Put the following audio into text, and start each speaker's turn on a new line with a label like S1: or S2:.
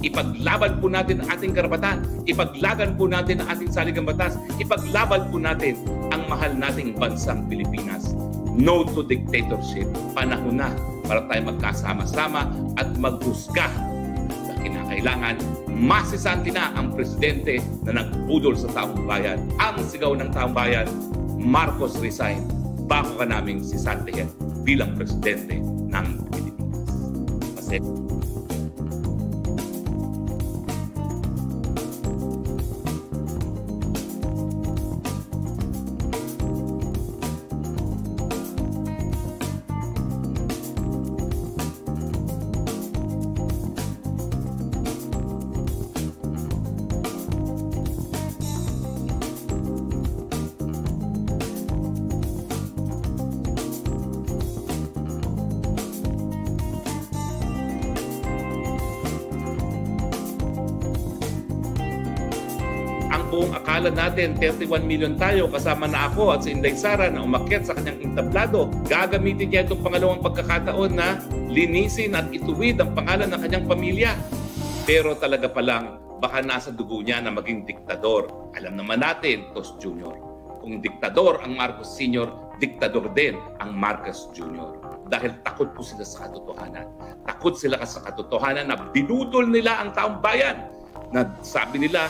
S1: Ipaglaban po natin ang ating karapatan. Ipaglaban po natin ang ating saligang batas. Ipaglaban po natin ang mahal nating bansang Pilipinas. No to dictatorship. Panahon na para tayo magkasama-sama at maghusga sa kinakailangan. Masisanti na ang presidente na nagbudol sa taong bayan. Ang sigaw ng taong bayan, Marcos resign. Bako ka naming sisantihin bilang presidente ng Pilipinas. Kasi buong akala natin 31 million tayo, kasama na ako at si Inday Sara na umakyat sa kanyang entablado. Gagamitin niya itong pangalawang pagkakataon na linisin at ituwid ang pangalan ng kanyang pamilya. Pero talaga palang baka nasa dugo niya na maging diktador. Alam naman natin, Tos Jr. Kung diktador ang Marcos Sr., diktador din ang Marcos Jr. Dahil takot po sila sa katotohanan. Takot sila sa katotohanan na binudol nila ang taong bayan. Na sabi nila,